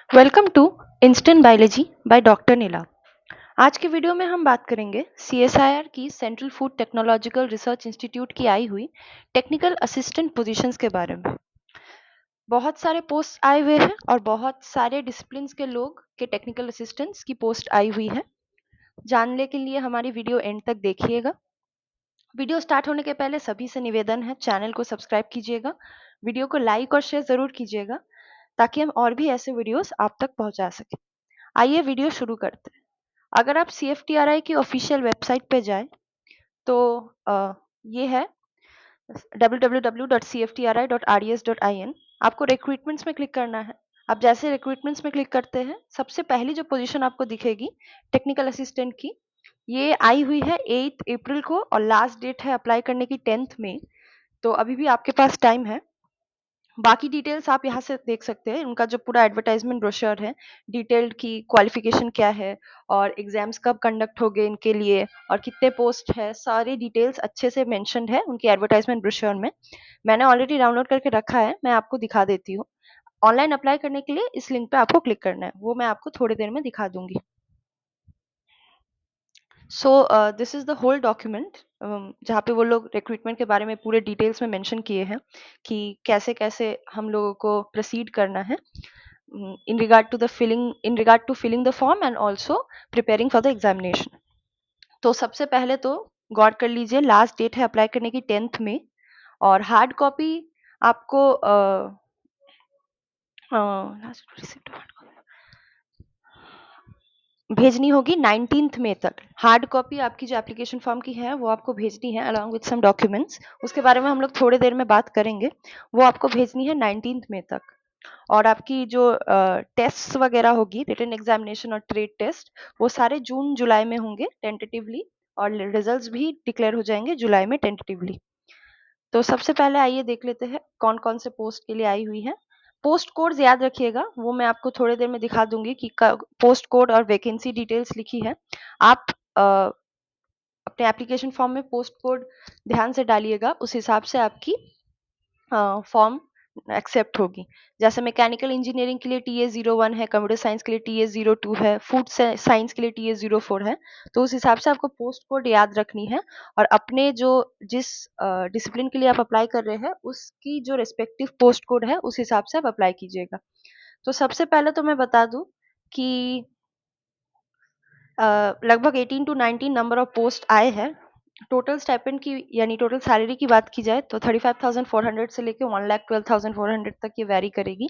Welcome to instant biology by doctor Neela. आज के video में हम बात करेंगे सीएसआईआर की central food technological research institute की आई हुई टेक्निकल असिस्टेंट पोजीशंस के बारे में। बहुत सारे पोस्ट आए हुए हैं और बहुत सारे डिसिप्लिन्स के लोग के टेक्निकल असिस्टेंट्स की पोस्ट आई हुई है। जानने के लिए हमारी वीडियो एंड तक देखिएगा। वीडियो स्टार्ट होने के पहले सभी से निवेदन है, चैनल को सब्सक्राइब कीजिएगा, वीडियो को लाइक और शेयर जरूर कीजिएगा ताकि हम और भी ऐसे वीडियोस आप तक पहुंचा सकें। आइए वीडियो शुरू करते हैं। अगर आप CFTRI की ऑफिशियल वेबसाइट पे जाएं तो ये है www.cftri.rds.in। आपको रिक्रूटमेंट्स में क्लिक करना है। आप जैसे रिक्रूटमेंट्स में क्लिक करते हैं, सबसे पहली जो पोजीशन आपको दिखेगी टेक्निकल असिस्टेंट की, ये आई हुई है 8 अप्रैल को और लास्ट डेट है अप्लाई करने की 10 मई। तो अभी भी आपके पास टाइम है। बाकी डिटेल्स आप यहाँ से देख सकते हैं। उनका जो पूरा एडवर्टाइजमेंट ब्रोशर है, डिटेल्ड की क्वालिफिकेशन क्या है और एग्जाम्स कब कंडक्ट होंगे इनके लिए और कितने पोस्ट है, सारे डिटेल्स अच्छे से मेंशन्ड है उनकी एडवर्टाइजमेंट ब्रोशर में। मैंने ऑलरेडी डाउनलोड करके रखा है, मैं आपको दिखा देती हूँ। ऑनलाइन अप्लाई करने के लिए इस लिंक पे आपको क्लिक करना है, वो मैं आपको थोड़ी देर में दिखा दूंगी। So this is the whole document जहाँ पे वो लोग रिक्रूटमेंट के बारे में पूरे डिटेल्स में मेंशन किए हैं कि कैसे कैसे हम लोगों को प्रोसीड करना है in regard to filling the form and also preparing for the examination। तो सबसे पहले तो गौर कर लीजिए, लास्ट डेट है अप्लाई करने की 10 में और हार्ड कॉपी आपको भेजनी होगी 19 मई तक। हार्ड कॉपी आपकी जो एप्लीकेशन फॉर्म की है वो आपको भेजनी है अलॉन्ग विथ सम डॉक्यूमेंट्स। उसके बारे में हम लोग थोड़ी देर में बात करेंगे। वो आपको भेजनी है 19 मई तक। और आपकी जो टेस्ट वगैरह होगी, रिटन एग्जामिनेशन और ट्रेड टेस्ट, वो सारे जून जुलाई में होंगे टेंटेटिवली और रिजल्ट्स भी डिक्लेयर हो जाएंगे जुलाई में टेंटेटिवली। तो सबसे पहले आइए देख लेते हैं कौन कौन से पोस्ट के लिए आई हुई है। पोस्ट कोड्स याद रखिएगा, वो मैं आपको थोड़ी देर में दिखा दूंगी कि पोस्ट कोड और वैकेंसी डिटेल्स लिखी है। आप अपने एप्लीकेशन फॉर्म में पोस्ट कोड ध्यान से डालिएगा, उस हिसाब से आपकी फॉर्म एक्सेप्ट होगी। जैसे मैकेनिकल इंजीनियरिंग के लिए TA01 है, कंप्यूटर साइंस के लिए TA02 है, फूड साइंस के लिए TA04 है। तो उस हिसाब से आपको पोस्ट कोड याद रखनी है और अपने जो जिस डिसिप्लिन के लिए आप अप्लाई कर रहे हैं उसकी जो रेस्पेक्टिव पोस्ट कोड है उस हिसाब से आप अप्लाई कीजिएगा। तो सबसे पहले तो मैं बता दूं कि लगभग 18 to 19 नंबर ऑफ पोस्ट आए हैं। टोटल स्टाइपेंड की यानी टोटल सैलरी की बात की जाए तो 35,400 से लेके 1,12,400 तक ये वेरी करेगी।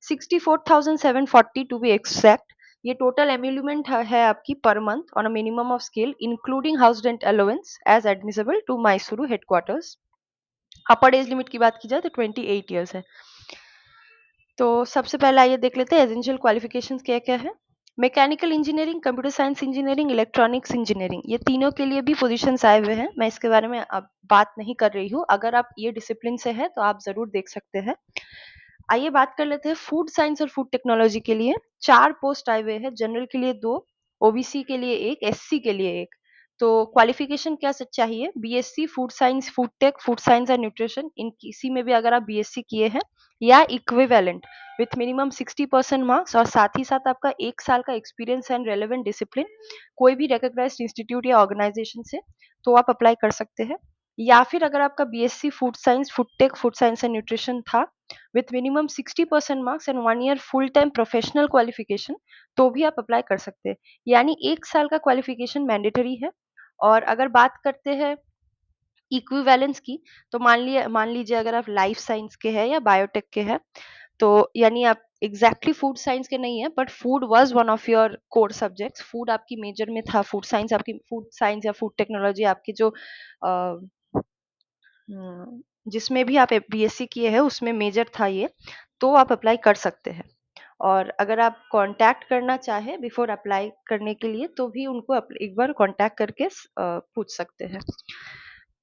64,740 टू बी एक्सैक्ट ये टोटल एम्यूलमेंट है आपकी per month on a minimum of scale including house rent allowance as admissible to Mysuru headquarters. Upper age limit की बात की जाए तो 28 ईयर्स है। तो सबसे पहले आइए देख लेते हैं एसेंशियल क्वालिफिकेशंस क्या क्या है। Mechanical engineering, computer science engineering, electronics engineering, ये तीनों के लिए भी पोजीशंस आए हुए हैं। मैं इसके बारे में अब बात नहीं कर रही हूँ। अगर आप ये डिसिप्लिन से है तो आप जरूर देख सकते हैं। आइए बात कर लेते हैं फूड साइंस और फूड टेक्नोलॉजी के लिए। 4 पोस्ट आए हुए हैं, जनरल के लिए 2, ओबीसी के लिए 1, एससी के लिए 1। तो क्वालिफिकेशन क्या चाहिए? BSc food science, food tech, food science and nutrition, इन किसी में भी अगर आप बीएससी किए हैं या इक्विवेलेंट विथ मिनिमम 60% मार्क्स और साथ ही साथ आपका 1 साल का एक्सपीरियंस एंड रेलेवेंट डिसिप्लिन कोई भी रिकॉग्नाइज्ड इंस्टीट्यूट या ऑर्गेनाइजेशन से, तो आप अप्लाई कर सकते हैं। या फिर अगर आपका BSc food science, food tech, food science and nutrition था with minimum 60% marks and 1 year full time professional qualification, तो भी आप अप्लाई कर सकते हैं। यानी 1 साल का क्वालिफिकेशन मैंडेटरी है। और अगर बात करते हैं इक्विवेलेंस की, तो मान लीजिए अगर आप लाइफ साइंस के हैं या बायोटेक के हैं, तो यानी आप एग्जैक्टली फूड साइंस के नहीं है but food was one of your core subjects, food आपकी मेजर में था, फूड साइंस आपकी, फूड साइंस या फूड टेक्नोलॉजी आपकी जो जिसमें भी आप बीएससी किए हैं उसमें मेजर था ये, तो आप अप्लाई कर सकते हैं। और अगर आप कांटेक्ट करना चाहें बिफोर अप्लाई करने के लिए तो भी उनको एक बार कांटेक्ट करके पूछ सकते हैं।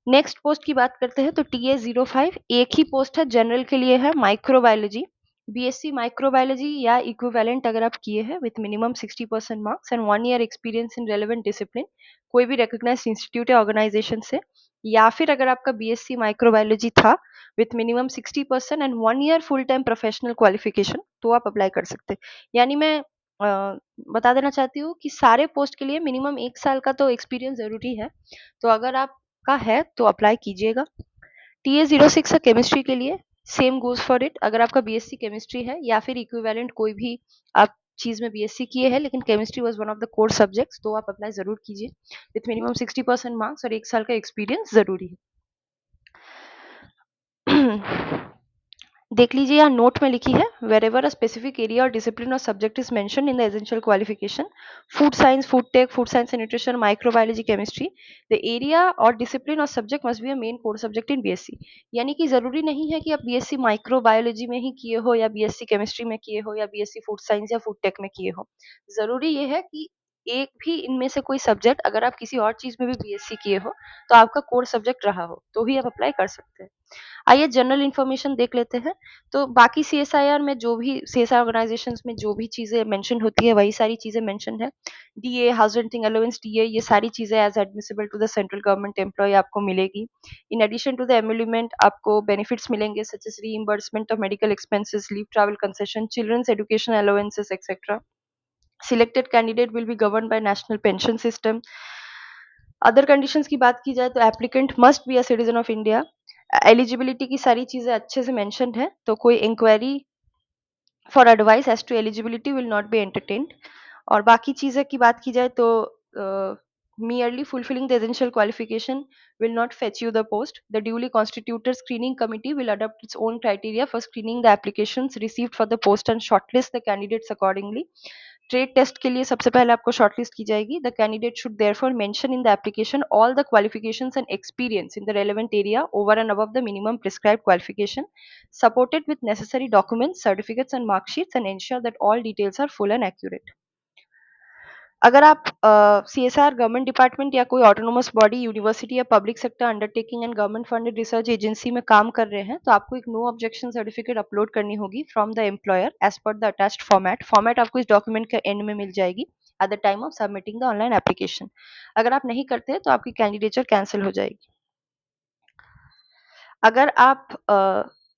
नेक्स्ट पोस्ट की बात करते हैं तो TA05 एक ही पोस्ट है, जनरल के लिए है, माइक्रोबायोलॉजी। बीएससी माइक्रोबायोलॉजी या इक्विवेलेंट अगर आप किए हैं with minimum 60% marks and 1 year experience in relevant discipline कोई भी रिकॉग्नाइज्ड इंस्टीट्यूट या ऑर्गेनाइजेशन से, या फिर अगर आपका बीएससी माइक्रोबायोलॉजी था with minimum 60% and 1 year full time professional qualification, तो आप अप्लाई कर सकते हैं। यानी मैं बता देना चाहती हूँ कि सारे पोस्ट के लिए मिनिमम 1 साल का तो एक्सपीरियंस ज़रूरी है। तो अगर आपका है तो अप्लाई कीजिएगा। TA-06 है केमिस्ट्री के लिए, सेम गोज़ फॉर इट। अगर आपका बीएससी केमिस्ट्री है या फिर इक्विवेलेंट कोई भी आप चीज़ में बीएससी किए हैं लेकिन chemistry was one of the core subjects, तो आप अप्लाई ज़रूर कीजिए। विथ मिनिमम 60% मार्क्स और 1 साल का एक्सपीरियंस ज़रूरी है। देख लीजिए, यहाँ नोट में लिखी है, wherever a specific area or discipline or subject is mention in the essential qualification, food science, food tech, food science and nutrition, microbiology, chemistry, the area or discipline or subject must be a main core subject in BSc. यानी कि जरूरी नहीं है कि आप BSc microbiology में ही किए हो या बीएससी केमिस्ट्री में किए हो या बीएससी फूड साइंस या फूड टेक में किए हो। जरूरी ये है कि एक भी इनमें से कोई सब्जेक्ट अगर आप किसी और चीज में भी बीएससी किए हो तो आपका कोर सब्जेक्ट रहा हो तो ही आप अप्लाई कर सकते हैं। आइए जनरल इन्फॉर्मेशन देख लेते हैं। तो बाकी सीएसआईआर में जो भी सीएसआई ऑर्गेनाइजेशंस में जो भी चीजें मेंशन होती है वही सारी चीजें मेंशन है। DA, house renting allowance, DA, ये सारी चीजें as admissible to the central government employ आपको मिलेगी। In addition to the emolument आपको बेनिफिट्स मिलेंगे such as reimbursement of medical expenses, leave travel concession, children's education allowances etcetera. Selected candidate will be governed by national pension system. Other conditions की बात की जाए तो applicant must be a citizen of India. Eligibility की सारी चीजें अच्छे से मेंशन्ड है, तो कोई inquiry for advice as to eligibility will not be entertained. और बाकी चीजें की बात की जाए तो merely fulfilling the essential qualification will not fetch you the post. The duly constituted screening committee will adopt its own criteria for screening the applications received for the post and shortlist the candidates accordingly. Trade test के लिए सबसे पहले आपको shortlist की जाएगी। The candidate should therefore mention in the application all the qualifications and experience in the relevant area over and above the minimum prescribed qualification, supported with necessary documents, certificates and marksheets, and ensure that all details are full and accurate. अगर आप CSR government department या कोई autonomous body, university या public sector undertaking and government funded research agency में काम कर रहे हैं तो आपको एक नो ऑब्जेक्शन सर्टिफिकेट अपलोड करनी होगी from the employer as per the attached format आपको इस डॉक्यूमेंट के एंड में मिल जाएगी at the time of submitting the online application. अगर आप नहीं करते तो आपकी कैंडिडेचर कैंसिल हो जाएगी। अगर आप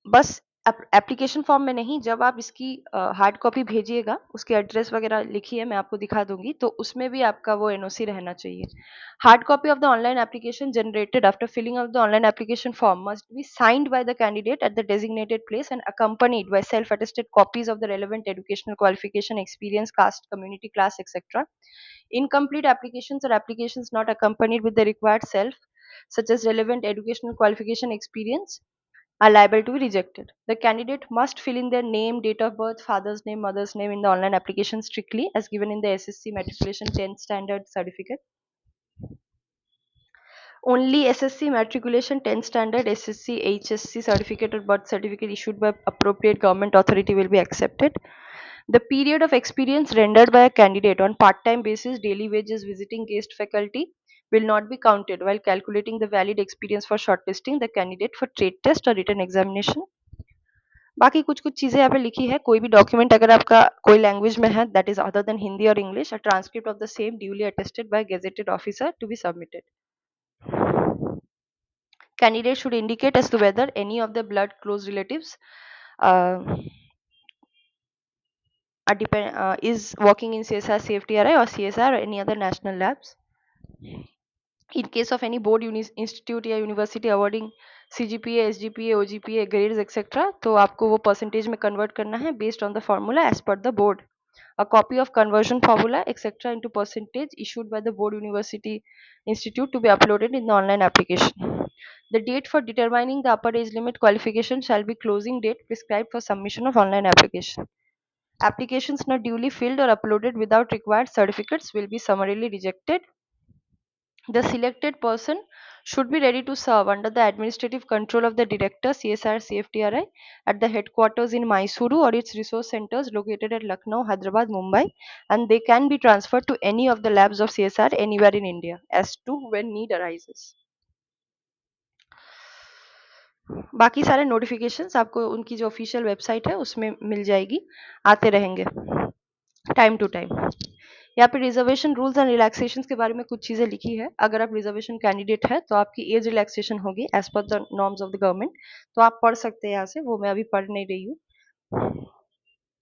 बस एप्लीकेशन फॉर्म में नहीं, जब आप इसकी हार्ड कॉपी भेजिएगा, उसके एड्रेस वगैरह लिखिए, मैं आपको दिखा दूंगी, तो उसमें भी आपका वो एनओसी रहना चाहिए। Hard copy of the online application generated after filling of the online application form must be signed by the candidate at the designated place and accompanied by self-attested copies of the relevant educational qualification, experience, caste, community, class, etc. Incomplete applications or applications not accompanied with the required self, such as relevant educational qualification, experience, are liable to be rejected. The candidate must fill in their name, date of birth, father's name, mother's name in the online application strictly as given in the SSC matriculation 10th standard certificate. Only SSC matriculation 10th standard, SSC, HSC certificate or birth certificate issued by appropriate government authority will be accepted. The period of experience rendered by a candidate on part-time basis, daily wages, visiting guest faculty will not be counted while calculating the valid experience for shortlisting the candidate for trade test or written examination. बाकी कुछ कुछ चीजें यहाँ पे लिखी है। कोई भी डॉक्यूमेंट अगर आपका कोई लैंग्वेज में है that is other than Hindi और English, a transcript of the same duly attested by gazetted officer to be submitted. Candidate should indicate as to whether any of the blood close relatives uh, is working in CSR CFTRI or CSR or any other national labs. In case of any board institute या university awarding CGPA, SGPA, OGPA grades etc. तो आपको वो percentage में convert करना है based on the formula as per the board. A copy of conversion formula etc. into percentage issued by the board university institute to be uploaded in the online application. The date for determining the upper age limit qualification shall be closing date prescribed for submission of online application. Applications not duly filled or uploaded without required certificates will be summarily rejected. The selected person should be ready to serve under the administrative control of the director CSR CFTRI at the headquarters in Mysuru or its resource centers located at Lucknow, Hyderabad, Mumbai, and they can be transferred to any of the labs of CSR anywhere in India as to when need arises. बाकी सारे notifications आपको उनकी जो official website है उसमें मिल जाएगी, आते रहेंगे टाइम टू टाइम। यहाँ पे रिजर्वेशन रूल्स एंड रिलैक्सेशन के बारे में कुछ चीज़ें लिखी है। अगर आप रिजर्वेशन कैंडिडेट है तो आपकी एज रिलैक्सेशन होगी as per the norms of the government, तो आप पढ़ सकते हैं यहाँ से, वो मैं अभी पढ़ नहीं रही हूँ।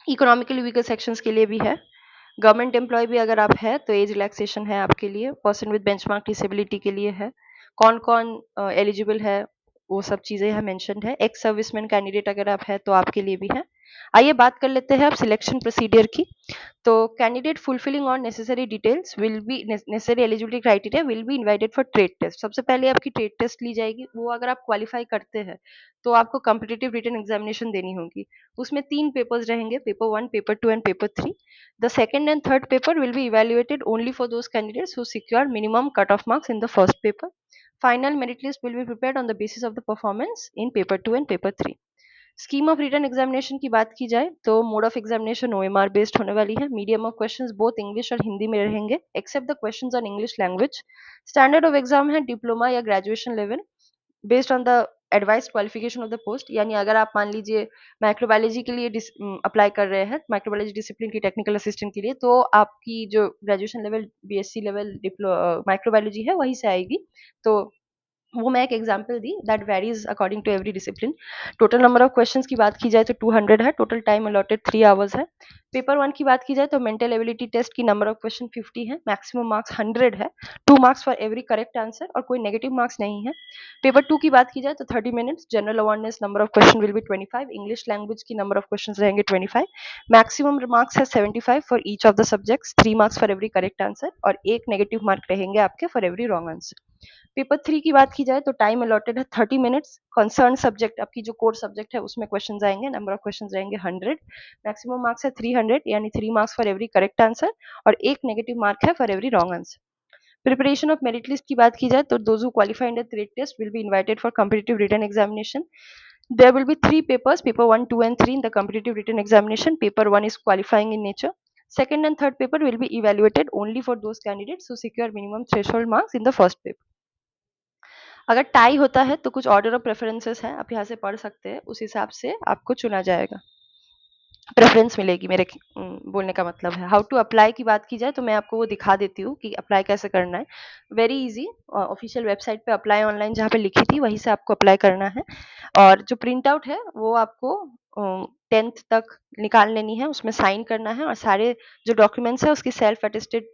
इकोनॉमिकली वीकर सेक्शंस के लिए भी है। गवर्नमेंट एम्प्लॉय भी अगर आप है तो एज रिलैक्सेशन है आपके लिए। पर्सन विद बेंचमार्क डिसेबिलिटी के लिए है। कौन कौन एलिजिबल है वो सब चीज़ें यहाँ मेंशन्ड है। एक्स सर्विसमैन कैंडिडेट अगर आप है तो आपके लिए भी है। आइए बात कर लेते हैं अब सिलेक्शन प्रोसीडियर की। तो candidate fulfilling on necessary details will be necessary eligibility criteria will be invited for trade test. सबसे पहले आपकी ट्रेड टेस्ट ली जाएगी। वो अगर आप क्वालिफाई करते हैं तो आपको कॉम्पिटिटिव रिटन एग्जामिनेशन देनी होगी। उसमें 3 पेपर्स रहेंगे, paper 1, paper 2 and paper 3। The second and third paper will be evaluated only for those candidates who secure minimum cutoff marks in the first paper. Final merit list will be prepared on the basis of the performance in paper 2 and paper 3. Scheme of written examination की बात की जाए तो mode of examination OMR based होने वाली है। Medium of questions both English और हिंदी में रहेंगे except the questions on English language. Standard of exam है डिप्लोमा या graduation level based on the advice qualification of the post. यानी अगर आप मान लीजिए माइक्रोबायोलॉजी के लिए अप्लाई कर रहे हैं, माइक्रोबायोलॉजी डिसिप्लिन की टेक्निकल असिस्टेंट के लिए, तो आपकी जो graduation level BSc level microbiology है वहीं से आएगी। तो वो मैं एक एग्जांपल दी that varies according to every discipline. Total number of questions की बात की जाए तो 200 है। टोटल टाइम अलॉटेड 3 आवर्स है। पेपर 1 की बात की जाए तो मेंटल एबिलिटी टेस्ट की नंबर ऑफ क्वेश्चन 50 है। मैक्सिमम मार्क्स 100 है। 2 marks for every correct answer और कोई नेगेटिव मार्क्स नहीं है। पेपर 2 की बात की जाए तो 30 minutes. General awareness number of question will be 25। English language की नंबर ऑफ क्वेश्चन रहेंगे 25। मैक्सिमम मार्क्स है 75 for each of the subjects. 3 marks for every correct answer और 1 नेगेटिव मार्क रहेंगे आपके for every wrong answer. Paper 3 की बात की जाए तो टाइम अलॉटेड है 30 मिनट्स। कंसर्न सब्जेक्ट आपकी जो कोर सब्जेक्ट है उसमें क्वेश्चंस आएंगे। नंबर ऑफ क्वेश्चंस रहेंगे 100। मैक्सिमम मार्क्स है 300 यानी 3 marks for every correct answer और 1 नेगेटिव मार्क है for every wrong answer. Preparation of merit list की बात की जाए तो those who qualify in the trade test will be invited for competitive written examination. There will be 3 papers, paper 1, 2 and 3 in the competitive written examination. Paper 1 is qualifying in nature. Second and third paper will be evaluated only for those candidates who secure minimum threshold marks in the first paper. अगर tie होता है तो कुछ order of preferences है, आप यहाँ से पढ़ सकते हैं, उस हिसाब से आपको चुना जाएगा, प्रेफरेंस मिलेगी। मेरे बोलने का मतलब है हाउ टू अप्लाई की बात की जाए तो मैं आपको वो दिखा देती हूँ कि अप्लाई कैसे करना है। वेरी इजी, ऑफिशियल वेबसाइट पे अप्लाई ऑनलाइन जहाँ पे लिखी थी वहीं से आपको अप्लाई करना है। और जो प्रिंट आउट है वो आपको 10th तक निकाल लेनी है, उसमें साइन करना है और सारे जो डॉक्यूमेंट्स है उसकी सेल्फ अटेस्टेड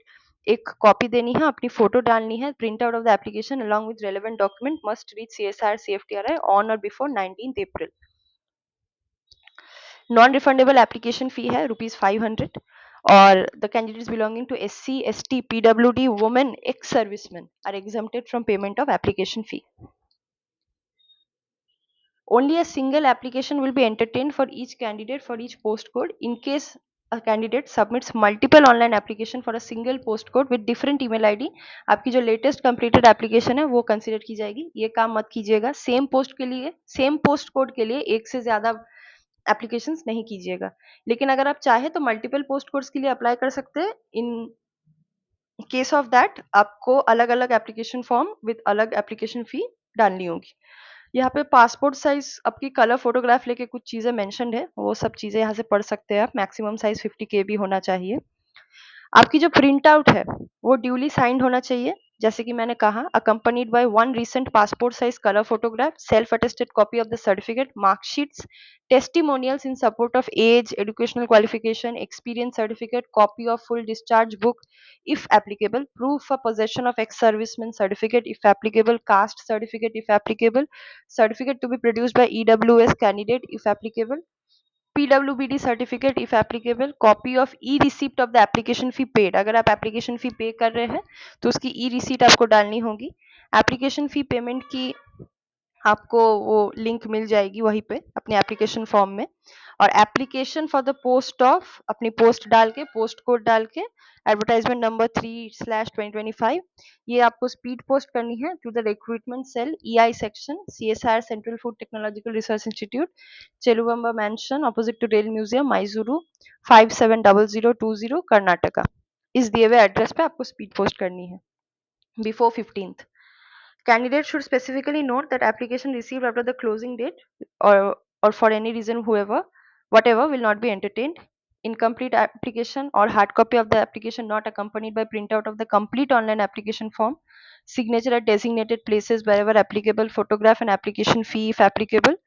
एक कॉपी देनी है, अपनी फोटो डालनी है। Print out of the application along with relevant document must reach CSR CFTRI on or before 19th April. Non refundable application fee है ₹500 और the candidates belonging to SC ST PWD women ex serviceman are exempted from payment of application fee. Only a single application will be entertained for each candidate for each postcode. In case a candidate submits multiple online application for a single postcode with different email ID, आपकी जो latest completed application है वो consider की जाएगी। ये काम मत कीजिएगा। सेम पोस्ट के लिए, सेम पोस्ट कोड के लिए एक से ज्यादा एप्लीकेशंस नहीं कीजिएगा। लेकिन अगर आप चाहे तो मल्टीपल पोस्ट कोड्स के लिए अप्लाई कर सकते हैं। इन केस ऑफ दैट आपको अलग अलग एप्लीकेशन फॉर्म विद अलग एप्लीकेशन फी डालनी होगी। यहाँ पे पासपोर्ट साइज आपकी कलर फोटोग्राफ लेके कुछ चीजें मेंशन्ड है, वो सब चीजें यहाँ से पढ़ सकते हैं आप। मैक्सिमम साइज 50 KB होना चाहिए। आपकी जो प्रिंट आउट है वो ड्यूली साइंड होना चाहिए, जैसे कि मैंने कहा accompanied by 1 recent passport size color photograph, self attested copy of the certificate, mark sheets, testimonials in support of age, educational qualification, experience certificate, copy of full discharge book if applicable, proof of possession of ex serviceman certificate if applicable, caste certificate if applicable, certificate to be produced by EWS candidate if applicable, PWBD certificate if applicable, copy of E receipt of the application fee paid. अगर आप application fee पे कर रहे हैं तो उसकी ई receipt आपको डालनी होगी। एप्लीकेशन फी पेमेंट की आपको वो लिंक मिल जाएगी वहीं पे अपने एप्लीकेशन फॉर्म में। और application for the post of अपनी पोस्ट डाल के, पोस्ट कोड डाल के, एडवर्टाइजमेंट नंबर 3/2025 ये आपको स्पीड पोस्ट करनी है to the recruitment cell EI section CSR central food technological research institute, Cheluvamba mansion opposite to rail museum, Mysuru 570020 Karnataka. इस दिए हुए एड्रेस पे आपको स्पीड पोस्ट करनी है before 15th। Candidate should specifically note that application received after the closing date or for any reason whatever will not be entertained. Incomplete application or hard copy of the application not accompanied by printout of the complete online application form, signature at designated places wherever applicable, photograph and application fee if applicable,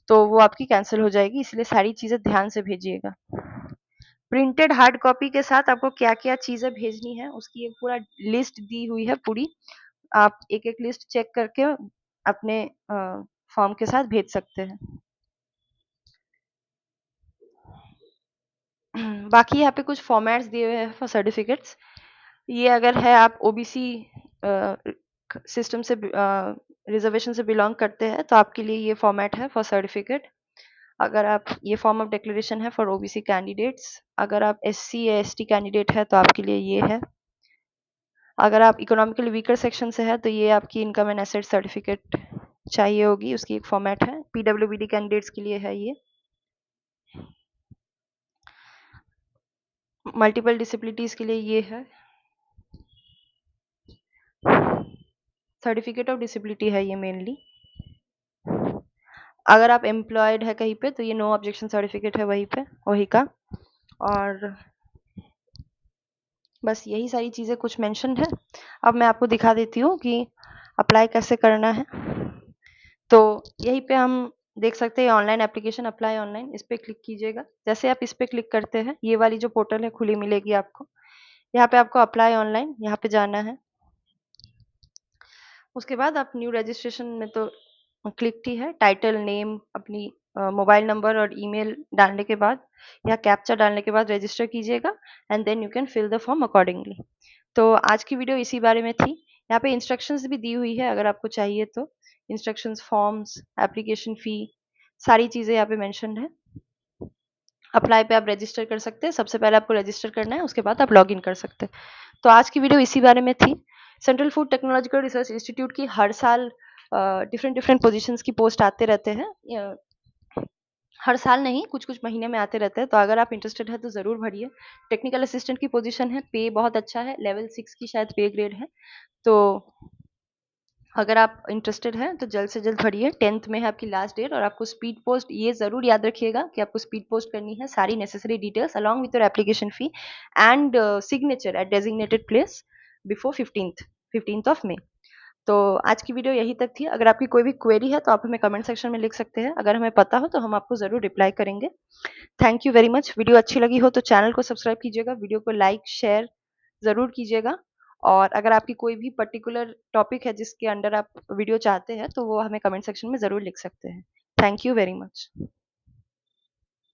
तो वो आपकी cancel हो जाएगी, इसलिए सारी चीजें ध्यान से भेजिएगा। प्रिंटेड हार्ड कॉपी के साथ आपको क्या-क्या चीज़ें भेजनी है उसकी एक पूरा लिस्ट दी हुई है पूरी। आप एक-एक लिस्ट चेक करके अपने फॉर्म के साथ भेज सकते हैं। बाकी यहाँ पे कुछ फॉर्मेट्स दिए हुए हैं फॉर सर्टिफिकेट्स। ये अगर है आप ओबीसी सिस्टम से रिजर्वेशन से बिलोंग करते हैं तो आपके लिए ये फॉर्मेट है फॉर सर्टिफिकेट। अगर आप ये फॉर्म ऑफ डिक्लेरेशन है फॉर ओबीसी कैंडिडेट्स। अगर आप एससी या एसटी कैंडिडेट है तो आपके लिए ये है। अगर आप इकोनॉमिकली वीकर सेक्शन से है तो ये आपकी इनकम एंड एसेट सर्टिफिकेट चाहिए होगी, उसकी एक फॉर्मेट है। पीडब्ल्यूबीडी कैंडिडेट्स के लिए है ये। मल्टीपल डिसेबिलिटीज के लिए ये है। सर्टिफिकेट ऑफ डिसेबिलिटी है ये मेनली। अगर आप एम्प्लॉयड है कहीं पे तो ये नो ऑब्जेक्शन सर्टिफिकेट है वहीं पे वही का। और बस यही सारी चीज़ें कुछ मेंशन है। अब मैं आपको दिखा देती हूँ कि अप्लाई कैसे करना है। तो यहीं पे हम देख सकते हैं ऑनलाइन एप्लीकेशन अप्लाई ऑनलाइन, इस पे क्लिक कीजिएगा। जैसे आप इस पे क्लिक करते हैं ये वाली जो पोर्टल है खुली मिलेगी आपको। यहाँ पे आपको अप्लाई ऑनलाइन यहाँ पे जाना है। उसके बाद आप न्यू रजिस्ट्रेशन में तो क्लिक ही है। टाइटल नेम अपनी मोबाइल नंबर और ईमेल डालने के बाद या कैप्चा डालने के बाद रजिस्टर कीजिएगा and then you can fill the form accordingly. तो आज की वीडियो इसी बारे में थी। यहाँ पे इंस्ट्रक्शंस भी दी हुई है अगर आपको चाहिए तो। इंस्ट्रक्शंस, फॉर्म्स, एप्लीकेशन फ़ी सारी चीज़ें यहाँ पे मेंशन्ड है। अप्लाई पे आप रजिस्टर कर सकते हैं। सबसे पहले आपको रजिस्टर करना है, उसके बाद आप लॉगिन कर सकते हैं। तो आज की वीडियो इसी बारे में थी। Central food technological research institute की हर साल डिफरेंट डिफरेंट पोजीशंस की पोस्ट आते रहते हैं। हर साल नहीं, कुछ-कुछ महीने में आते रहते हैं। तो अगर आप इंटरेस्टेड हैं तो ज़रूर भरिए। टेक्निकल असिस्टेंट की पोजीशन है, पे बहुत अच्छा है, लेवल 6 की शायद पे ग्रेड है। तो अगर आप इंटरेस्टेड हैं तो जल्द से जल्द भरिए। 10th में है आपकी लास्ट डेट और आपको स्पीड पोस्ट ये ज़रूर याद रखिएगा कि आपको स्पीड पोस्ट करनी है सारी necessary details along with your application fee and signature at designated place before 15th of May. तो आज की वीडियो यही तक थी। अगर आपकी कोई भी क्वेरी है तो आप हमें कमेंट सेक्शन में लिख सकते हैं। अगर हमें पता हो तो हम आपको ज़रूर रिप्लाई करेंगे। Thank you very much. Video अच्छी लगी हो तो चैनल को सब्सक्राइब कीजिएगा, वीडियो को लाइक, शेयर ज़रूर कीजिएगा। और अगर आपकी कोई भी पर्टिकुलर टॉपिक है जिसके अंडर आप वीडियो चाहते हैं तो वो हमें कमेंट सेक्शन में ज़रूर लिख सकते हैं। Thank you very much.